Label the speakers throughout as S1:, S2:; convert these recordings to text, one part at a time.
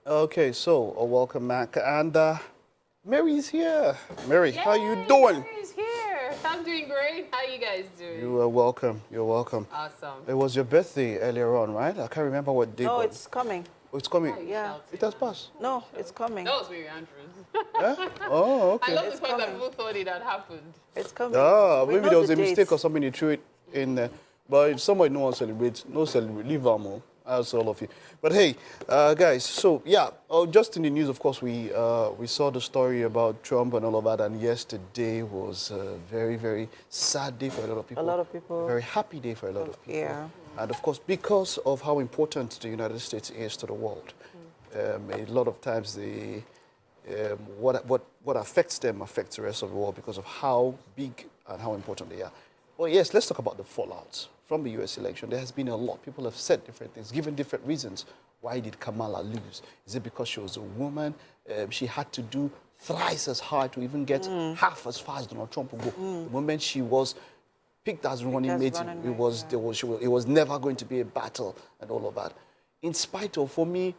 S1: Okay, so welcome, Mac, and Mary's here. Mary,
S2: Yay,
S1: how you doing?
S2: Mary's here. I'm doing great. How you guys doing?
S1: You are welcome. You're welcome.
S2: Awesome.
S1: It was your birthday earlier on, right? I can't remember what day.
S3: No,
S1: but
S3: it's coming.
S1: oh, it's coming.
S3: Yeah.
S1: It has passed.
S3: No, it's coming.
S2: That was Mary Andrews.
S1: Yeah? Oh,
S2: I
S1: okay.
S2: love
S3: It's
S2: the fact that
S3: coming.
S2: people thought it had happened.
S3: It's coming.
S1: Ah,
S3: We
S1: maybe
S3: know
S1: there was
S3: the
S1: a mistake
S3: dates.
S1: or something. They threw it in there. But if somebody no one celebrate, no celebrate, leave them all. That's all of you. But hey, guys, so yeah, just in the news, of course, we saw the story about Trump and all of that, and yesterday was a very, very sad day for a lot of people.
S3: A lot of people.
S1: A very happy day for a lot of people.
S3: Yeah.
S1: And of course, because of how important the United States is to the world, a lot of times what affects them affects the rest of the world because of how big and how important they are. Well, yes, let's talk about the fallout from the U.S. election. There has been a lot. People have said different things, given different reasons. Why did Kamala lose? Is it because she was a woman? She had to do thrice as hard to even get half as far as Donald Trump would go. The moment she was picked as running mate, it was never going to be a battle and all of that. In spite of, for me,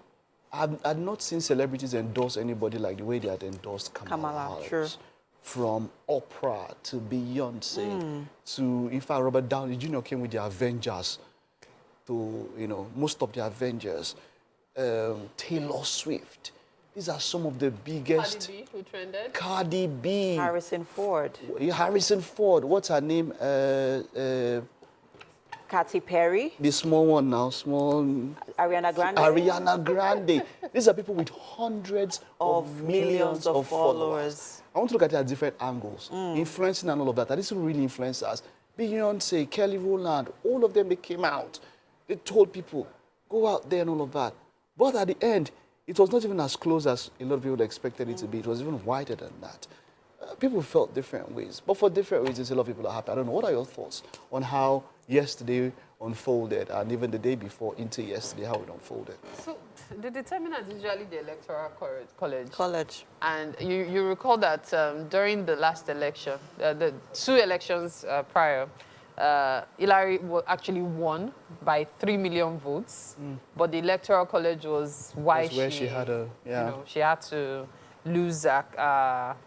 S1: I've not seen celebrities endorse anybody like the way they had endorsed Kamala Harris.
S3: Sure.
S1: From Oprah to Beyonce to, in fact, Robert Downey Jr. came with the Avengers to, most of the Avengers. Taylor Swift. These are some of the biggest.
S2: Cardi B, who trended?
S1: Cardi B.
S3: Harrison Ford.
S1: Harrison Ford. What's her name?
S3: Katy Perry.
S1: The small one now, small.
S3: Ariana Grande.
S1: Ariana Grande. These are people with hundreds of millions of followers. I want to look at it at different angles. Influencing and all of that. And this will really influence us. Beyonce, Kelly Rowland, all of them, they came out. They told people, go out there and all of that. But at the end, it was not even as close as a lot of people expected it to be. It was even wider than that. People felt different ways. But for different reasons, a lot of people are happy. I don't know. What are your thoughts on how yesterday unfolded and even the day before into yesterday, how it unfolded?
S2: So the determinant is usually the electoral college. And you recall that during the last election, the two elections prior, Hillary actually won by 3 million votes, but the electoral college was why
S1: she had a,
S2: she had to lose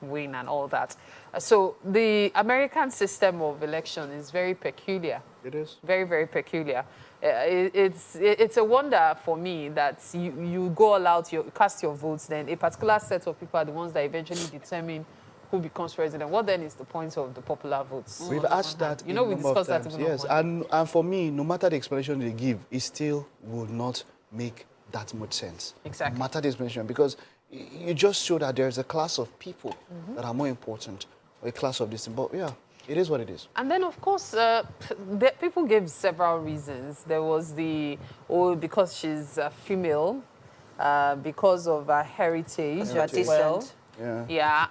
S2: win and all that. So the American system of election is very peculiar.
S1: It is.
S2: Very, very peculiar. It's a wonder for me that you go all out, you cast your votes, then a particular set of people are the ones that eventually determine who becomes president. What then is the point of the popular votes?
S1: We've asked that.
S2: You know, we discussed that even
S1: yes, and for me, no matter the explanation they give, it still will not make that much sense.
S2: Exactly.
S1: No matter the explanation, because you just show that there's a class of people that are more important, or a class of this. But yeah, it is what it is.
S2: And then, of course, people gave several reasons. There was because she's a female, because of her heritage as well. Yeah,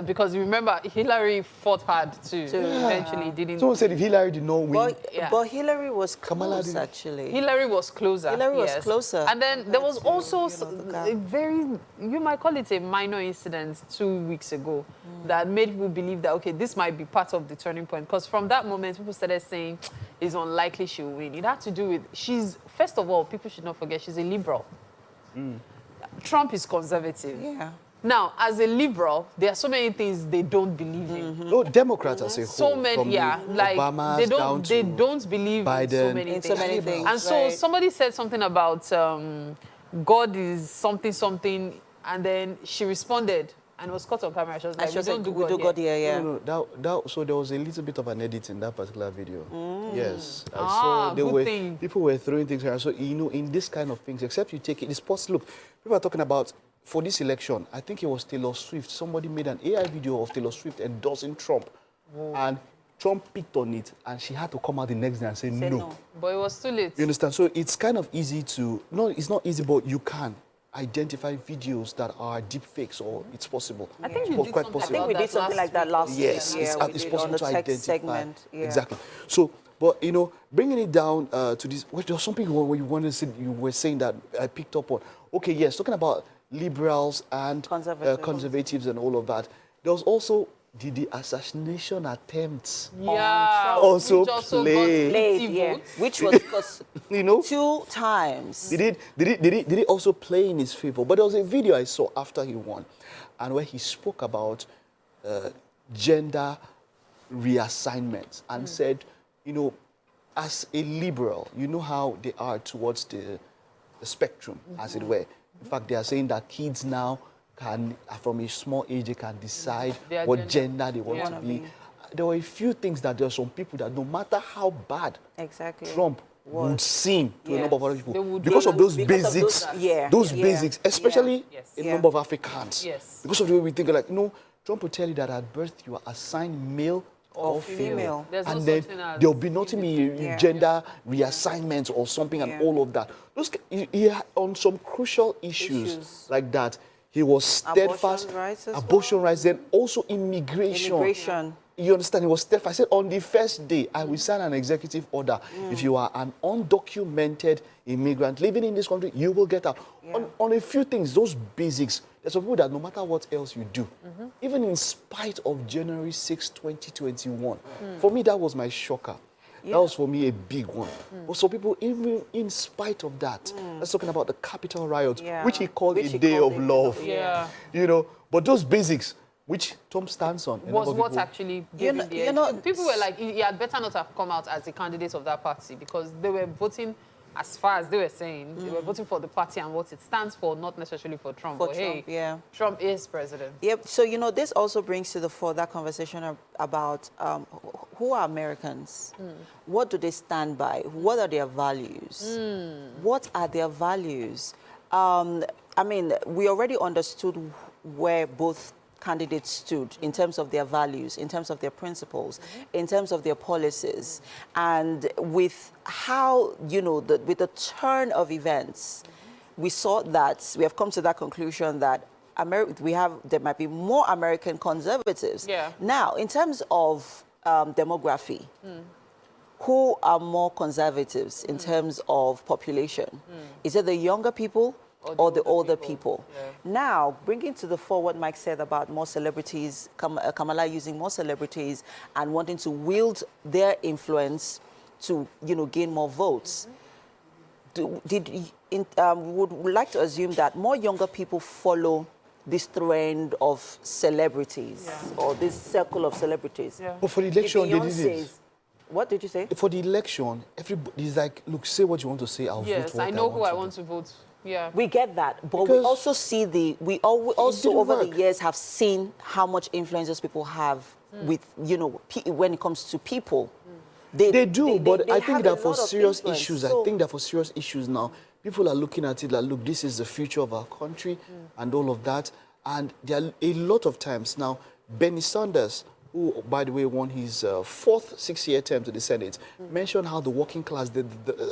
S2: because remember, Hillary fought hard too. Eventually didn't.
S1: Someone said if Hillary did not win.
S3: But Hillary was close, actually.
S2: Hillary was closer.
S3: Hillary was closer.
S2: And then there was also a very, you might call it a minor incident 2 weeks ago that made people believe that, okay, this might be part of the turning point. Because from that moment, people started saying it's unlikely she'll win. It had to do with, first of all, people should not forget, she's a liberal. Trump is conservative.
S3: Yeah.
S2: Now, as a liberal, there are so many things they don't believe in.
S1: No, Democrats as a whole.
S2: So many, like
S1: Obama's
S2: they don't believe
S1: Biden,
S2: in so many things. And so
S3: right.
S2: somebody said something about God is something, and then she responded and was caught on camera. She was like, we don't do God here.
S3: Yeah.
S1: No, so there was a little bit of an edit in that particular video. Yes.
S2: Thing.
S1: People were throwing things around. So, in this kind of things, except you take it, it's possible. Look, people are talking about, for this election, I think it was Taylor Swift. Somebody made an AI video of Taylor Swift endorsing Trump. Whoa. And Trump picked on it, and she had to come out the next day and say no.
S2: But it was too late.
S1: You understand? So it's kind of easy to, no, it's not easy, but you can identify videos that are deep fakes, or it's possible.
S2: I think
S1: we
S3: did something like that last week.
S1: Yes, it's possible to identify.
S3: Segment. Yeah.
S1: Exactly. So, but bringing it down to this, there was something where you were saying that I picked up on. Okay, yes, talking about liberals and conservatives and all of that. There was also did the assassination attempts
S2: Yeah.
S1: also
S2: which also got
S1: play?
S2: 80
S3: yeah.
S2: votes.
S3: Which was because
S1: You know,
S3: 2 times.
S1: did it also play in his favor? But there was a video I saw after he won, and where he spoke about gender reassignment and said, you know, as a liberal, you know how they are towards the spectrum, as it were. In fact, they are saying that kids now can, from a small age, they can decide
S2: Their
S1: what
S2: gender.
S1: gender they want
S2: Yeah.
S1: to be. There were a few things that there are some people that no matter how bad
S3: Exactly.
S1: Trump would seem to a
S3: Yes.
S1: number of other
S2: They
S1: people
S2: would
S1: because
S2: do
S1: of those
S3: because of
S1: basics,
S3: those- yeah,
S1: those
S3: yeah,
S1: basics, especially
S2: yeah. Yes.
S1: a
S3: Yeah.
S1: number of Africans.
S2: Yes.
S1: Because of the way we think, like, Trump will tell you that at birth you are assigned male or female.
S2: There's no
S1: And
S2: such
S1: then
S2: thing as
S1: there'll be nothing
S3: Yeah.
S1: gender reassignment or something and
S3: Yeah.
S1: all of that. On some crucial issues like that, he was steadfast.
S3: Abortion rights as
S1: Abortion rights, then also immigration.
S3: Immigration.
S1: You understand? He was steadfast. I said, on the first day, I will sign an executive order. If you are an undocumented immigrant living in this country, you will get out. On a few things, those basics, there's some people that no matter what else you do, even in spite of January 6, 2021, for me, that was my shocker. That was for me a big one. But some people, even in spite of that, let's talking about the Capitol riot,
S3: Yeah.
S1: which he called
S3: Which
S1: a
S3: he
S1: day
S3: called
S1: of
S3: a-
S1: love.
S2: Yeah.
S1: But those basics, which Trump stands on, a
S2: Was
S1: number of
S2: what
S1: people-
S2: actually gave him the edge. People were like, he had better not have come out as the candidate of that party because they were voting, as far as they were saying, they were voting for the party and what it stands for, not necessarily for Trump.
S3: For
S2: but
S3: Trump,
S2: hey,
S3: yeah.
S2: Trump is president.
S3: Yep. So, this also brings to the fore that conversation about who are Americans? What do they stand by? What are their values? What are their values? I mean, we already understood where both candidates stood in terms of their values, in terms of their principles, in terms of their policies. And with how, with the turn of events, we saw that, we have come to that conclusion that there might be more American conservatives.
S2: Yeah.
S3: Now, in terms of demography, who are more conservatives in terms of population? Is it the younger people or the older people?
S2: Yeah.
S3: Now, bringing to the fore what Mike said about more celebrities, Kamala using more celebrities and wanting to wield their influence to, gain more votes. Would we like to assume that more younger people follow this trend of celebrities or this circle of celebrities?
S2: Yeah.
S1: But for the election, they did it.
S3: Beyonce's. What did you say?
S1: For the election, everybody's like, look, say what you want to say, I'll vote
S2: Yes,
S1: for what
S2: I know who I
S1: to
S2: want to vote. Yeah.
S3: We get that, but we
S1: Because
S3: also see we also
S1: didn't
S3: over the
S1: work.
S3: years have seen how much influence those people have with, when it comes to people.
S1: They do, but I think
S3: have a
S1: that for
S3: lot of
S1: serious
S3: influence.
S1: issues,
S3: So-
S1: I think that for serious issues now, people are looking at it like, look, this is the future of our country and all of that. And there are a lot of times now, Bernie Sanders, who, by the way, won his fourth 6-year term to the Senate, mentioned how the working class,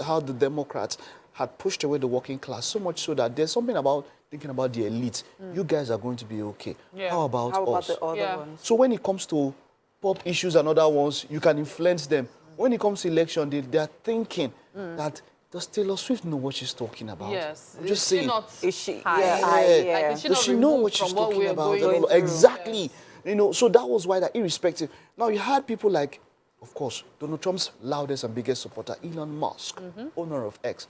S1: how the Democrats had pushed away the working class so much so that there's something about thinking about the elite. You guys are going to be okay.
S2: Yeah.
S1: How about
S3: How about
S1: us?
S3: the other
S2: Yeah.
S3: ones?
S1: So when it comes to pop issues and other ones, you can influence them. When it comes to election, they are thinking that, does Taylor Swift know what she's talking about?
S2: Yes.
S1: I'm just
S2: Is she
S1: saying.
S2: not
S3: Is she?
S2: high?
S3: Yeah,
S2: Like, is she
S1: Does
S2: not
S1: she know
S2: removed
S1: what she's
S2: from what
S1: talking
S2: we are
S1: about?
S2: going through?
S1: Exactly. So that was why that irrespective. Now you had people like, of course, Donald Trump's loudest and biggest supporter, Elon Musk, owner of X.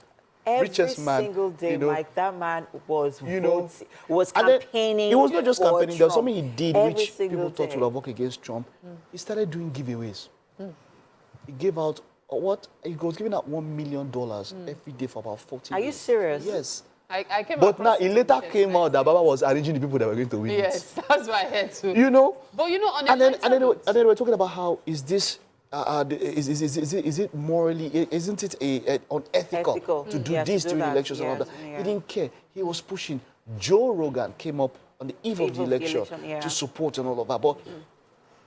S3: Every
S1: richest man,
S3: single day, Mike, that man was
S1: you know,
S3: was
S1: and then
S3: campaigning.
S1: It was not just
S3: for
S1: campaigning. There was
S3: Trump.
S1: something he did
S3: Every
S1: which
S3: single
S1: people thought
S3: day.
S1: would have worked against Trump. He started doing giveaways. He gave out what? He was giving out $1 million every day for about 40
S3: Are
S1: days.
S3: you serious?
S1: Yes.
S2: I came
S1: But now
S2: across
S1: it
S2: it
S1: later
S2: on
S1: came
S2: Facebook.
S1: out that Baba was arranging the people that were going to win
S2: Yes, that's what I heard too.
S1: it. You know?
S2: But on a
S1: And then,
S2: lighter
S1: and then,
S2: note-
S1: and then we're talking about how is this, is it morally, isn't it unethical
S3: Ethical.
S1: to do
S3: Yeah, to
S1: this
S3: do
S1: during
S3: that,
S1: elections and all
S3: yeah,
S1: that?
S3: yeah.
S1: He didn't care. He was pushing. Joe Rogan came up on the eve of the election
S3: yeah.
S1: to support and all of that. But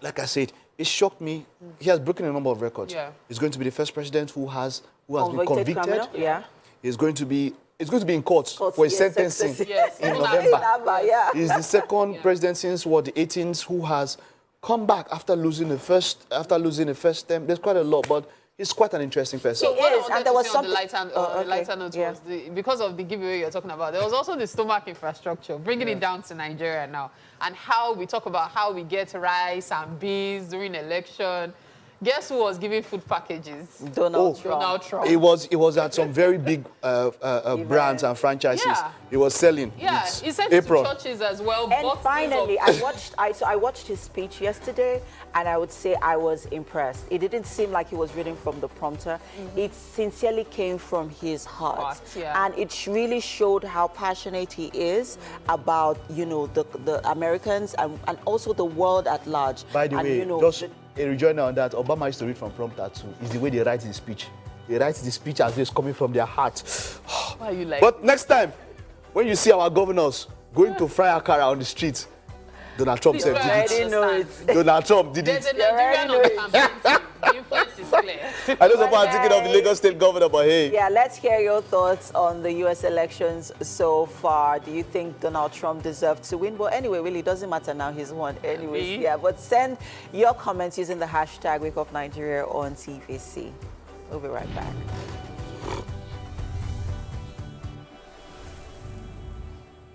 S1: like I said, it shocked me. He has broken a number of records.
S2: Yeah.
S1: He's going to be the first president who has been
S3: Convicted
S1: convicted.
S3: criminal? Yeah.
S1: He's going to be in court
S3: Court,
S1: for a
S3: yes,
S1: sentencing
S2: Yes,
S1: in
S2: even
S1: November.
S3: Yeah.
S1: He's the second president since the 18th who has come back after losing the first term. There's quite a lot, but He's quite an interesting person.
S2: So what I
S3: is,
S2: wanted
S3: and there
S2: to
S3: was
S2: say on the
S3: something-
S2: lighter note
S3: yeah.
S2: was because of the giveaway you're talking about, there was also the stomach infrastructure, bringing it down to Nigeria now, and how we talk about how we get rice and beans during election. Guess who was giving food packages?
S3: Donald Trump.
S2: Donald Trump.
S1: It was at some very big brands and franchises.
S2: Yeah.
S1: He was selling.
S2: Yeah,
S1: with
S2: he sent it to
S1: apron.
S2: churches as well.
S3: And
S2: boxes
S3: finally,
S2: of-
S3: I watched his speech yesterday, and I would say I was impressed. It didn't seem like he was reading from the prompter. It sincerely came from his heart,
S2: yeah.
S3: and it really showed how passionate he is about, you know, the Americans and also the world at large.
S1: By the
S3: and,
S1: way,
S3: you know,
S1: just a rejoinder on that, Obama used to read from prompter too. Is the way they write his speech. They write the speech as it's coming from their heart.
S2: Why are you like?
S1: But next time, when you see our governors going to fry akara on the streets, Donald Trump said,
S3: I
S1: did
S3: didn't know it.
S1: it. Donald Trump did
S2: There's a
S1: it.
S2: Nigerian on the campaign team. The influence is clear.
S1: I know some people are thinking of the Lagos State governor, but hey.
S3: Yeah, let's hear your thoughts on the U.S. elections so far. Do you think Donald Trump deserved to win? Well, anyway, really, it doesn't matter now. He's won anyways. Yeah, but send your comments using the hashtag WakeUpNigeria on TVC. We'll be right back.